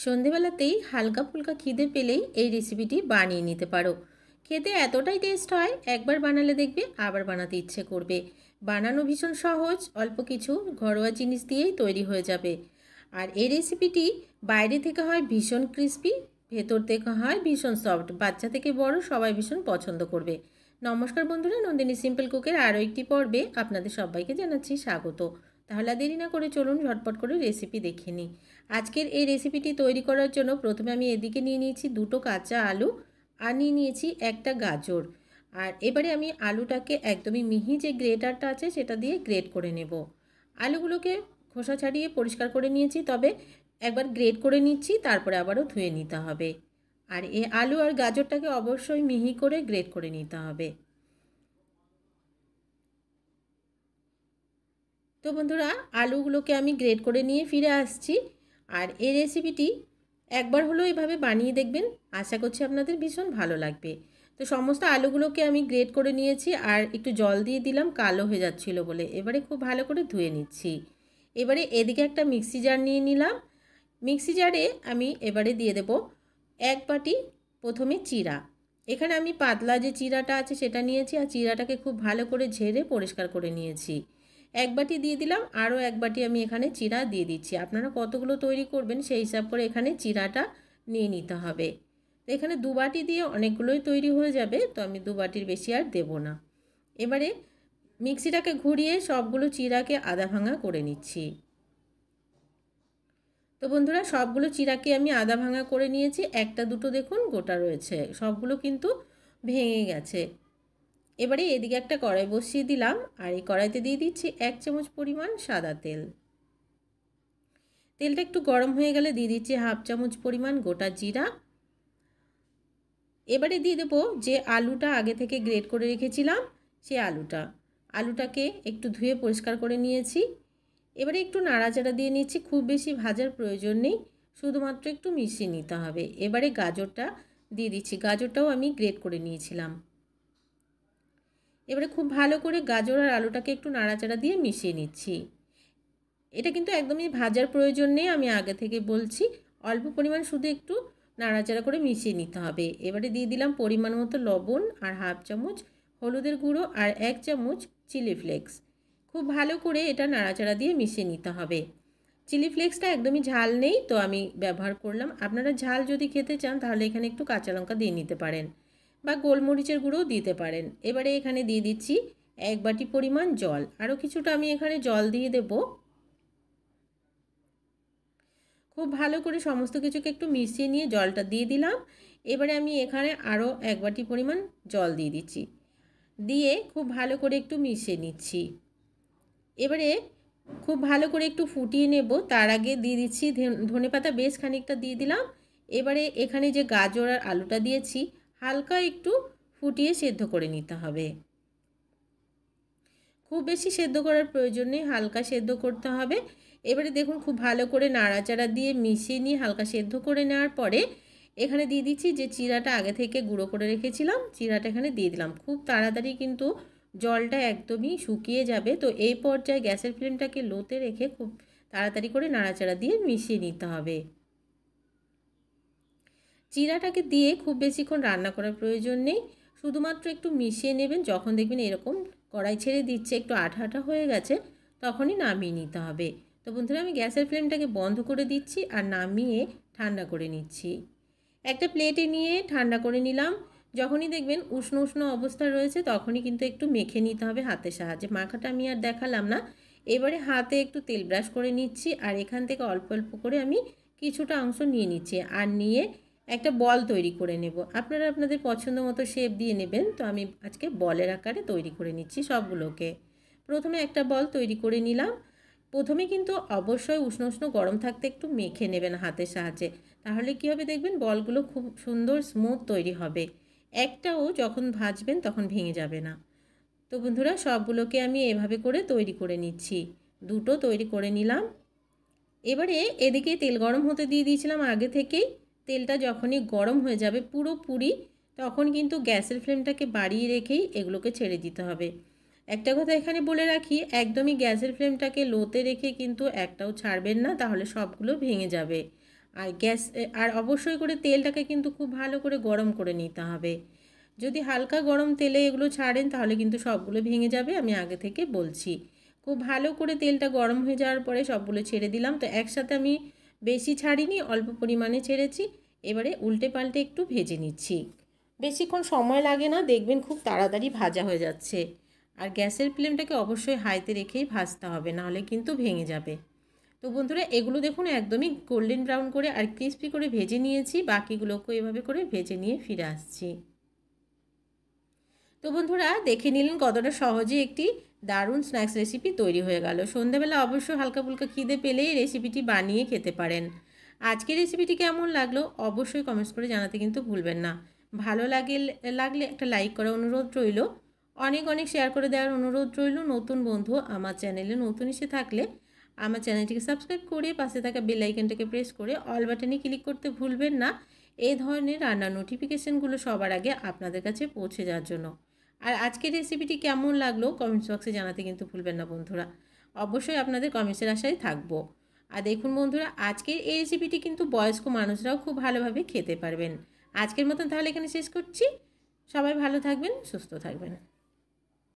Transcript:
সন্ধেবেলাতেই হালকা ফুলকা খিদে পেলেই এই রেসিপিটি বানিয়ে নিতে পারো। খেতে এতটাই টেস্ট হয়, একবার বানালে দেখবে আবার বানাতে ইচ্ছে করবে। বানানো ভীষণ সহজ, অল্প কিছু ঘরোয়া জিনিস দিয়েই তৈরি হয়ে যাবে। আর এই রেসিপিটি বাইরে থেকে হয় ভীষণ ক্রিস্পি, ভেতর থেকে হয় ভীষণ সফট। বাচ্চা থেকে বড় সবাই ভীষণ পছন্দ করবে। নমস্কার বন্ধুরা, নন্দিনী সিম্পল কুকের আরও একটি পর্বে আপনাদের সবাইকে জানাচ্ছি স্বাগত। তাহলে দেরি না করে চলুন ঝটপট করে রেসিপি দেখে নিই। আজকের এই রেসিপিটি তৈরি করার জন্য প্রথমে আমি এদিকে নিয়ে নিয়েছি দুটো কাঁচা আলু, আর নিয়ে নিয়েছি একটা গাজর। আর এবারে আমি আলুটাকে একদমই মিহি যে গ্রেটারটা আছে সেটা দিয়ে গ্রেট করে নেব। আলুগুলোকে খোসা ছাড়িয়ে পরিষ্কার করে নিয়েছি, তবে একবার গ্রেট করে নিচ্ছি, তারপরে আবারও ধুয়ে নিতে হবে। আর এই আলু আর গাজরটাকে অবশ্যই মিহি করে গ্রেট করে নিতে হবে। তো বন্ধুরা, আলুগুলোকে আমি গ্রেট করে নিয়ে ফিরে আসছি। আর এই রেসিপিটি একবার হলেও এভাবে বানিয়ে দেখবেন, আশা করছি আপনাদের ভীষণ ভালো লাগবে। তো সমস্ত আলুগুলোকে আমি গ্রেট করে নিয়েছি, আর একটু জল দিয়ে দিলাম কালো হয়ে যাচ্ছিলো বলে। এবারে খুব ভালো করে ধুয়ে নিচ্ছি। এবারে এদিকে একটা মিক্সি জার নিয়ে নিলাম। মিক্সি জারে আমি এবারে দিয়ে দেব এক বাটি প্রথমে চিরা। এখানে আমি পাতলা যে চিরাটা আছে সেটা নিয়েছি, আর চিরাটাকে খুব ভালো করে ঝেড়ে পরিষ্কার করে নিয়েছি। এক বাটি দিয়ে দিলাম, আরও এক বাটি আমি এখানে চিরা দিয়ে দিচ্ছি। আপনারা কতগুলো তৈরি করবেন সেই হিসাব করে এখানে চিরাটা নিয়ে নিতে হবে। তো এখানে দু বাটি দিয়ে অনেকগুলোই তৈরি হয়ে যাবে, তো আমি দু বাটির বেশি আর দেব না। এবারে মিক্সিটাকে ঘুরিয়ে সবগুলো চিরাকে আধা ভাঙা করে নিচ্ছি। তো বন্ধুরা, সবগুলো চিরাকে আমি আধা ভাঙা করে নিয়েছি। একটা দুটো দেখুন গোটা রয়েছে, সবগুলো কিন্তু ভেঙে গেছে। এবারে এদিকে একটা কড়াই বসিয়ে দিলাম, আর এই কড়াইতে দিয়ে দিচ্ছি 1 চামচ পরিমাণ সাদা তেল। তেলটা একটু গরম হয়ে গেলে দিয়ে দিচ্ছি হাফ চামচ পরিমাণ গোটা জিরা। এবারে দিয়ে দেবো যে আলুটা আগে থেকে গ্রেট করে রেখেছিলাম সেই আলুটাকে একটু ধুয়ে পরিষ্কার করে নিয়েছি। এবারে একটু নাড়াচাড়া দিয়ে নিচ্ছি, খুব বেশি ভাজার প্রয়োজন নেই, শুধুমাত্র একটু মিশিয়ে নিতে হবে। এবারে গাজরটা দিয়ে দিচ্ছি, গাজরটাও আমি গ্রেট করে নিয়েছিলাম। এবারে খুব ভালো করে গাজর আর আলুটাকে একটু নাড়াচাড়া দিয়ে মিশিয়ে নিচ্ছি। এটা কিন্তু একদমই ভাজার প্রয়োজন নেই, আমি আগে থেকে বলছি। অল্প পরিমাণ শুধু একটু নাড়াচাড়া করে মিশিয়ে নিতে হবে। এবারে দিয়ে দিলাম পরিমাণ মতো লবণ, আর হাফ চামচ হলুদের গুঁড়ো, আর 1 চামচ চিলি ফ্লেক্স। খুব ভালো করে এটা নাড়াচাড়া দিয়ে মিশিয়ে নিতে হবে। চিলি ফ্লেক্সটা একদমই ঝাল নেই, তো আমি ব্যবহার করলাম। আপনারা ঝাল যদি খেতে চান তাহলে এখানে একটু কাঁচা লঙ্কা দিয়ে নিতে পারেন, বা গোলমরিচের গুঁড়োও দিতে পারেন। এবারে এখানে দিয়ে দিচ্ছি 1 বাটি পরিমাণ জল, আরও কিছুটা আমি এখানে জল দিয়ে দেব। খুব ভালো করে সমস্ত কিছুকে একটু মিশিয়ে নিয়ে জলটা দিয়ে দিলাম। এবারে আমি এখানে আরও 1 বাটি পরিমাণ জল দিয়ে দিচ্ছি, দিয়ে খুব ভালো করে একটু মিশিয়ে নিচ্ছি। এবারে খুব ভালো করে একটু ফুটিয়ে নেব, তার আগে দিয়ে দিচ্ছি ধনেপাতা বেশ খানিকটা দিয়ে দিলাম। এবারে এখানে যে গাজর আর আলুটা দিয়েছি হালকা একটু ফুটিয়ে সেদ্ধ করে নিতে হবে। খুব বেশি সেদ্ধ করার প্রয়োজন নেই, হালকা সেদ্ধ করতে হবে। এবারে দেখুন খুব ভালো করে নাড়াচাড়া দিয়ে মিশিয়ে নিয়ে হালকা সেদ্ধ করে নেওয়ার পরে এখানে দিয়ে দিচ্ছি যে চিরাটা আগে থেকে গুঁড়ো করে রেখেছিলাম, চিরাটা এখানে দিয়ে দিলাম। খুব তাড়াতাড়ি কিন্তু জলটা একদমই শুকিয়ে যাবে, তো এই পর্যায়ে গ্যাসের ফ্লেমটাকে লোতে রেখে খুব তাড়াতাড়ি করে নাড়াচাড়া দিয়ে মিশিয়ে নিতে হবে। চিরাটাকে দিয়ে খুব বেশিক্ষণ রান্না করার প্রয়োজন নেই, শুধুমাত্র একটু মিশিয়ে নেবেন। যখন দেখবেন এরকম কড়াই ছেড়ে দিচ্ছে, একটু আঠা আঠা হয়ে গেছে, তখনই নামিয়ে নিতে হবে। তো বন্ধুরা, আমি গ্যাসের ফ্লেমটাকে বন্ধ করে দিচ্ছি আর নামিয়ে ঠান্ডা করে নিচ্ছি। একটা প্লেটে নিয়ে ঠান্ডা করে নিলাম। যখনই দেখবেন উষ্ণ উষ্ণ অবস্থা রয়েছে তখনই কিন্তু একটু মেখে নিতে হবে হাতের সাহায্যে। মাখাটা আমি আর দেখালাম না। এবারে হাতে একটু তেল ব্রাশ করে নিচ্ছি, আর এখান থেকে অল্প অল্প করে আমি কিছুটা অংশ নিয়ে নিচ্ছি, আর নিয়ে একটা বল তৈরি করে নেব। আপনারা আপনাদের পছন্দ মতো শেপ দিয়ে নেবেন। তো আমি আজকে বলের আকারে তৈরি করে নিচ্ছি সবগুলোকে। প্রথমে একটা বল তৈরি করে নিলাম। প্রথমে কিন্তু অবশ্যই উষ্ণ উষ্ণ গরম থাকতে একটু মেখে নেবেন হাতের সাহায্যে, তাহলে কী হবে দেখবেন বলগুলো খুব সুন্দর স্মুথ তৈরি হবে। একটাও যখন ভাজবেন তখন ভেঙে যাবে না। তো বন্ধুরা, সবগুলোকে আমি এভাবে করে তৈরি করে নিচ্ছি। দুটো তৈরি করে নিলাম। এবারে এদিকে তেল গরম হতে দিয়ে দিয়েছিলাম আগে থেকেই। তেলটা যখনই গরম হয়ে যাবে পুরোপুরি, তখন কিন্তু গ্যাসের ফ্লেমটাকে বাড়িয়ে রেখেই এগুলোকে ছেড়ে দিতে হবে। একটা কথা এখানে বলে রাখি, একদমই গ্যাসের ফ্লেমটাকে লোতে রেখে কিন্তু একটাও ছাড়বেন না, তাহলে সবগুলো ভেঙে যাবে। আর অবশ্যই করে তেলটাকে কিন্তু খুব ভালো করে গরম করে নিতে হবে। যদি হালকা গরম তেলে এগুলো ছাড়েন তাহলে কিন্তু সবগুলো ভেঙে যাবে, আমি আগে থেকে বলছি। খুব ভালো করে তেলটা গরম হয়ে যাওয়ার পরে সবগুলো ছেড়ে দিলাম। তো একসাথে আমি বেশি ছাড়িনি, অল্প পরিমাণে ছেড়েছি। এবারে উল্টে পাল্টে একটু ভেজে নিচ্ছি। বেশিক্ষণ সময় লাগে না, দেখবেন খুব তাড়াতাড়ি ভাজা হয়ে যাচ্ছে। আর গ্যাসের ফ্লেমটাকে অবশ্যই হাইতে রেখেই ভাজতে হবে, নাহলে কিন্তু ভেঙে যাবে। তো বন্ধুরা এগুলো দেখুন একদমই গোল্ডেন ব্রাউন করে আর ক্রিস্পি করে ভেজে নিয়েছি। বাকিগুলোকেও এভাবে করে ভেজে নিয়ে ফিরে আসছি। তো বন্ধুরা দেখে নিলেন কতটা সহজে একটি দারুণ স্ন্যাক্স রেসিপি তৈরি হয়ে গেল। সন্ধ্যাবেলা অবশ্যই হালকা ফুলকা খিদে পেলেই রেসিপিটি বানিয়ে খেতে পারেন। আজকের রেসিপিটি কেমন লাগলো অবশ্যই কমেন্টস করে জানাতে কিন্তু ভুলবেন না। ভালো লাগলে একটা লাইক করার অনুরোধ রইল। অনেক অনেক শেয়ার করে দেওয়ার অনুরোধ রইল। নতুন বন্ধু আমার চ্যানেলে নতুন এসে থাকলে আমার চ্যানেলটিকে সাবস্ক্রাইব করে পাশে থাকা বেল আইকনটাকে প্রেস করে অল বাটনে ক্লিক করতে ভুলবেন না, এই ধরনের রান্নার নোটিফিকেশানগুলো সবার আগে আপনাদের কাছে পৌঁছে যাওয়ার জন্য। আর আজকের রেসিপিটি কেমন লাগলো কমেন্টস বক্সে জানাতে কিন্তু ভুলবেন না বন্ধুরা। অবশ্যই আপনাদের কমেন্টসের আশায় থাকবো। আর দেখুন বন্ধুরা আজকের এই রেসিপিটি কিন্তু বয়স্ক মানুষরাও খুব ভালোভাবে খেতে পারবেন। আজকের মতন তাহলে এখানে শেষ করছি। সবাই ভালো থাকবেন, সুস্থ থাকবেন।